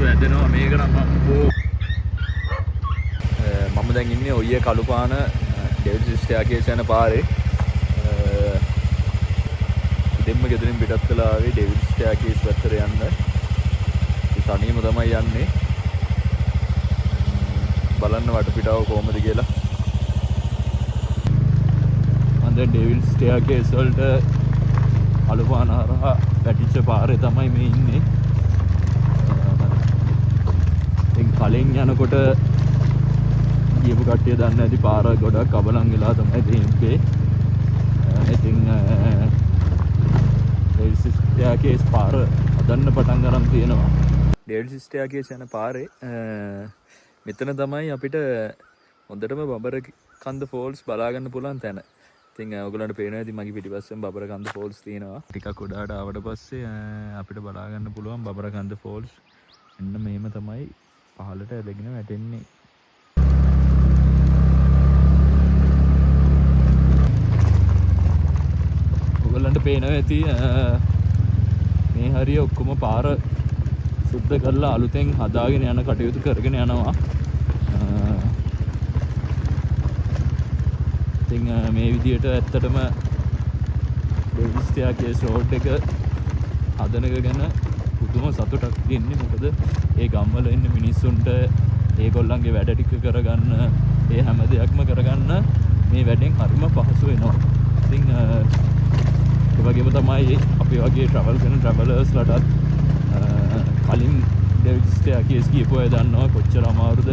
වැදෙනවා මේක නම් මම දැන් ඉන්නේ ඔය කළුපාන ඩෙවිල්ස් ස්ටෙයාර්කේස් යන පාරේ. දෙම්ම ගෙදරින් පිටත් වෙලා ආවේ ඩෙවිල්ස් ස්ටෙයාර්කේස් පැත්තට යන්න. තනියම තමයි යන්නේ. බලන්න වටපිටාව කොහමද කියලා. මම දැන් ඩෙවිල්ස් ස්ටෙයාර්කේස් වලට කළුපාන හරහා පැටිච්ච පාරේ තමයි මේ ඉන්නේ. ඉතින් කලින් යනකොට ගියපු කට්ටිය දන්නේ නැති පාර ගොඩක් අබලන් වෙලා තමයි තියෙන්නේ. ඉතින් ඩෙවිල්ස් ස්ටෙයාර්කේස් පාර හදන්න පටන් ගන්න තියෙනවා. ඩෙවිල්ස් ස්ටෙයාර්කේස් යන පාරේ මෙතන තමයි අපිට හොඳටම බබරකන්ද ෆෝල්ස් බලා ගන්න පුළුවන් තැන. ඉතින් ඔයගොල්ලන්ට පේනවා ඉතින් මගේ පිටිපස්සෙන් බබරකන්ද ෆෝල්ස් තියෙනවා. ටිකක් උඩට ආවට පස්සේ අපිට බලා ගන්න පුළුවන් බබරකන්ද ෆෝල්ස්. එන්න මේම තමයි පහළට ඇදගෙන වැටෙන්නේ. ඔයගොල්ලන්ට පේනවා ඇති මේ හරිය ඔක්කොම පාර සුද්ධ කරලා අලුතෙන් හදාගෙන යන කටයුතු කරගෙන යනවා. ඉතින් මේ විදියට ඇත්තටම ඩෙවිල්ස් ස්ටෙයාර්කේස් රෝඩ් එක හදන එක ගැන පුදුම සතුටක් තියෙන්නේ. මොකද ඒ ගම්වල ඉන්න මිනිස්සුන්ට ඒගොල්ලන්ගේ වැඩ ටික කරගන්න, ඒ හැම දෙයක්ම කරගන්න මේ වැඩෙන් හරිම පහසු වෙනවා. ඉතින් ඒ වගේම තමයි අපි වගේ ට්‍රැවල් කරන ට්‍රැවලර්ස් ලටත් කලින් ඩෙවිල්ස් ස්ටෙයාර්කේස් කියපු අය දන්නවා කොච්චර අමාරුද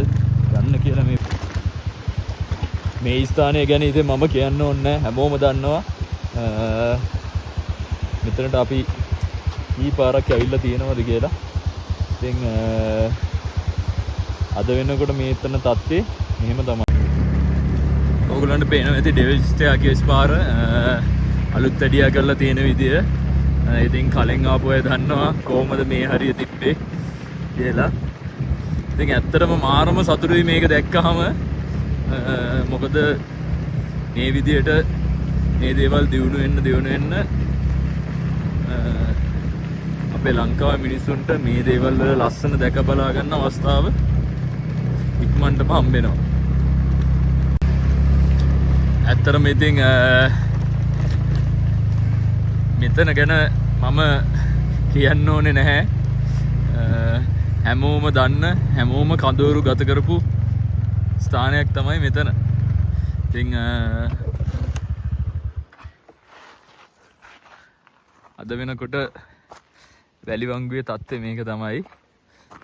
ගන්න කියලා. මේ ස්ථානය ගැන ඉතින් මම කියන්න ඕනේ නැහැ, හැමෝම දන්නවා. මෙතනට අපි කී පාරක් ඇවිල්ලා තියෙනවද කියලා. ඉතින් අද වෙනකොට මේතන තත්ත්වය මෙහෙම තමයි. ඕගොල්ලන්ට පේනවා ඇති ඩෙවිල්ස් ස්ටෙයාර්කේස් පාර අලුත් ඇඩියා කරලා තියෙන විදිය. ඉතින් කලින් ආපු අය දන්නවා කොහොමද මේ හරිය තිබ්බේ කියලා. ඉතින් ඇත්තටම මාරම සතුටුයි මේක දැක්කහම. මොකද මේ විදියට මේ දේවල් දියුණු වෙන්න අපේ ලංකාවේ මිනිස්සුන්ට මේ දේවල් වල ලස්සන දැක බලා ගන්න අවස්ථාව ඉක්මනටම හම්බ වෙනවා. ඇත්තටම ඉතින් මෙතන ගැන මම කියන්න ඕනේ නැහැ. හැමෝම දන්න, හැමෝම කඳවුරු ගත කරපු ස්ථානයක් තමයි මෙතන. ඉතින් අද වෙනකොට වැලිවංගුවේ තත්ත්වය මේක තමයි.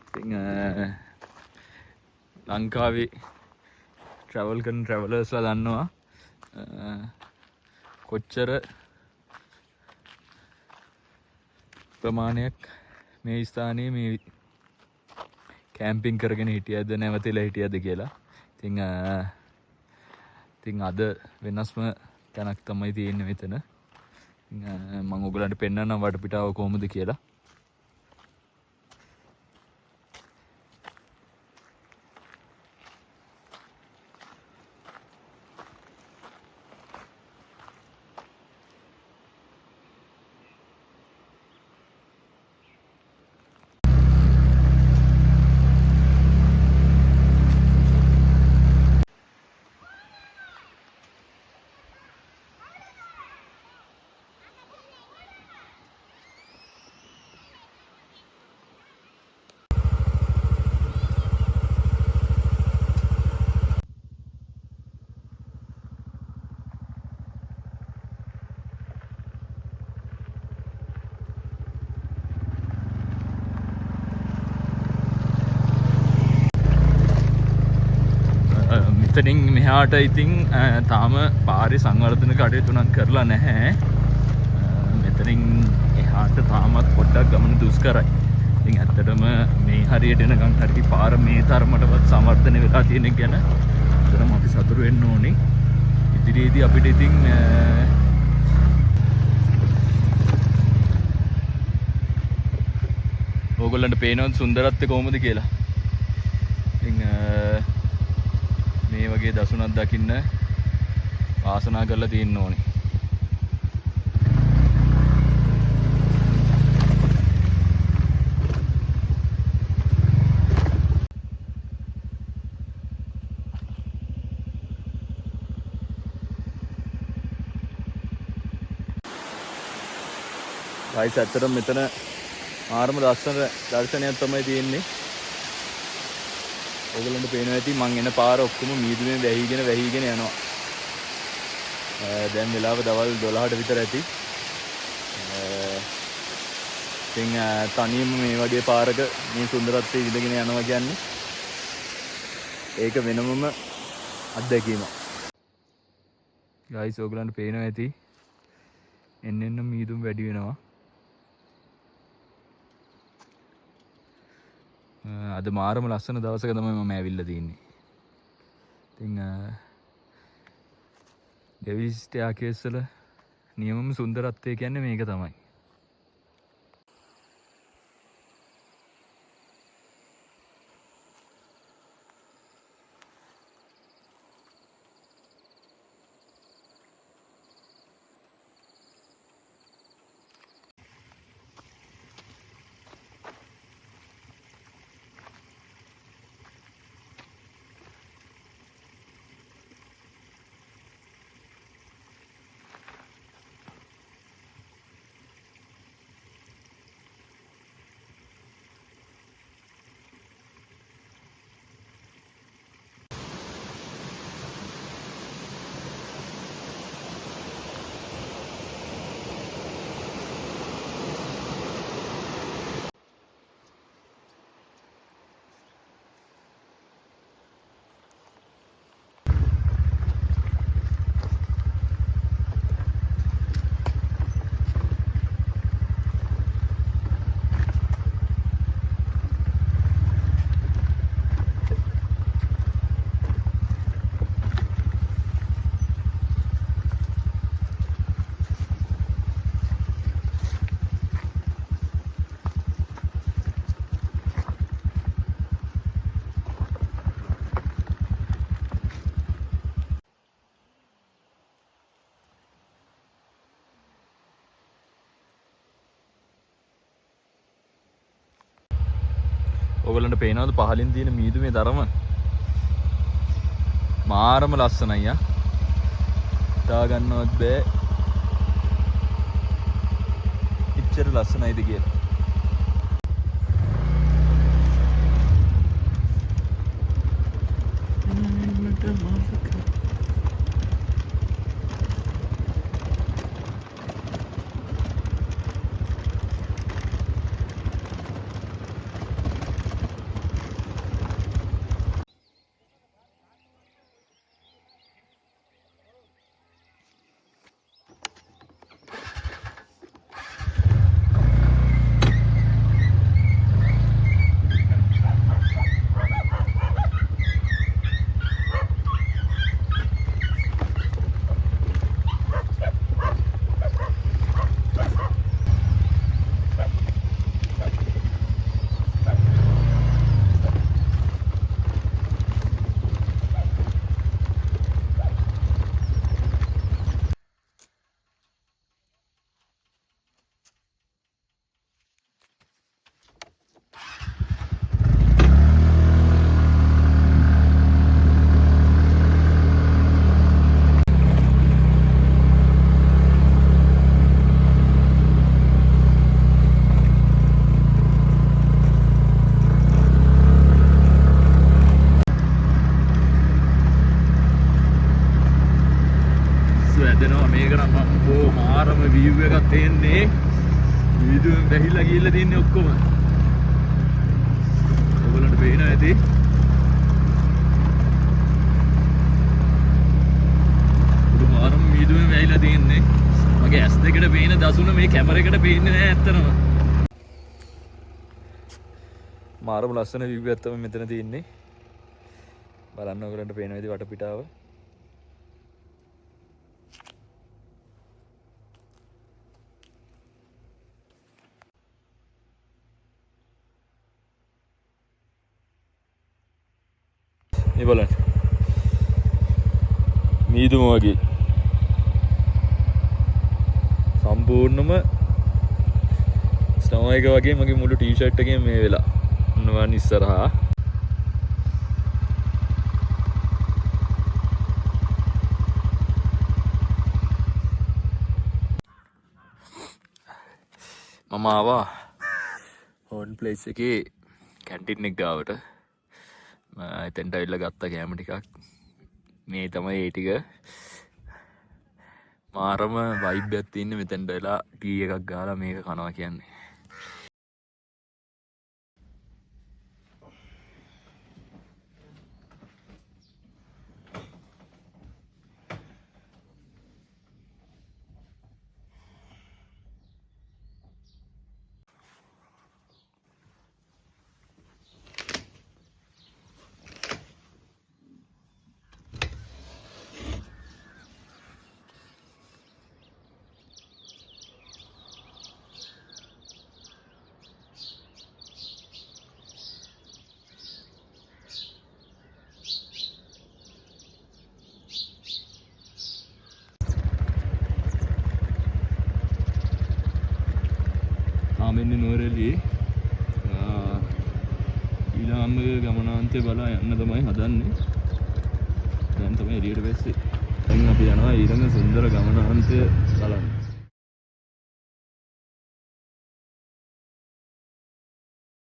ඉතින් ලංකාවේ ට්‍රැවල් කරන ට්‍රැවලර්ස්ලා දන්නවා කොච්චර ප්‍රමාණයක් මේ ස්ථානයේ මේ කැම්පින් කරගෙන හිටියද නැවතිලා හිටියද කියලා. ඉතින් අද වෙනස්ම තැනක් තමයි තියෙන්නේ මෙතන. මම ඔයගලන්ට පෙන්නන්නම් වටපිටාව කොහොමද කියලා. මෙතනින් මෙහාට ඉතින් තාම පාරේ සංවර්ධන කටයුතු නම් කරලා නැහැ. මෙතනින් එහාට තාමත් පොඩ්ඩක් ගමන දුෂ්කරයි. ඉතින් ඇත්තටම මේ හරියට එනකන් හරි පාර මේ තරමටවත් සංවර්ධනය වෙලා තියෙන එක ගැන අතරම අපි සතුටු වෙන්න ඕනේ. ඉදිරියේදී අපිට ඉතින් ඕගොල්ලන්ට පේනවද සුන්දරත්වය කොහොමද කියලා. ඉතින් මේ වගේ දසුනක් දකින්න වාසනාව කරලා තියෙන්න ඕනේ. ගයිස් ඇත්තටම මෙතන ආරම දර්ශනයක් තමයි තියෙන්නේ. ඔයගලන්ට පේනවා ඇති මං එන පාර ඔක්කොම මීදුමෙන් වැහිගෙන යනවා. දැන් වෙලාව දවල් 12ට විතර ඇති. ඉතින් තනියම මේ වගේ පාරක මේ සුන්දරත්වය විඳගෙන යනවා කියන්නේ ඒක වෙනමම අත්දැකීමක්. ගයිස් ඔයගලන්ට පේනවා ඇති එන්න මීදුම් වැඩි වෙනවා. අද මාරම ලස්සන දවසක තමයි මම ඇවිල්ලා තින්නේ. ඉතින් ඩෙවිල්ස් ස්ටෑර්කේස් වල නියමම සුන්දරත්වය කියන්නේ මේක තමයි. ඔයගලන්ට පේනවද පහලින් තියෙන මීදුමේ ධර්ම මාරම ලස්සනයි යා. හිතා ගන්නවත් බෑ ඉච්චර ලස්සනයිද කියලා. මාරම view එකක් තියෙන්නේ. මීදුමෙන් වැහිලා ගිහිල්ලා තින්නේ ඔක්කොම. ඔයගලන්ට පේනවා ඇති. මාරම මීදුමෙන් වැහිලා තින්නේ. මගේ ඇස් දෙකට පේන දසුන මේ කැමරේකට පේන්නේ නැහැ ඇත්තටම. මාරම ලස්සන view එකක් තමයි මෙතන තියෙන්නේ. බලන්න ඔයගලන්ට පේනවා ඇති වටපිටාව. මේ බලන්න මීදුම වගේ සම්පූර්ණම ස්නෝ එක වගේ මගේ මුළු ටී-ෂර්ට් එකේම මේ වෙලා මොනවාන් ඉස්සරහා මම ආවා හෝන් ප්ලේස් එකේ කැන්ටින් එක ගාවට. එතෙන්ට ඇවිල්ලා ගත්ත කෑම ටිකක්. මේ තමයි ඒ ටික. මාරම වයිබ් එකක් තියෙන්නේ මෙතෙන්ට වෙලා ටී එකක් ගාලා මේක කනවා කියන්නේ. මෙන්න නුවරඑළියේ ඊළාම්බක ගමනාන්තය බලා යන්න තමයි හදන්නේ. දැන් තමයි එළියට වැස්සේ. දැන් අපි යනවා ඊළඟ සුන්දර ගමනාන්තය බලන්න.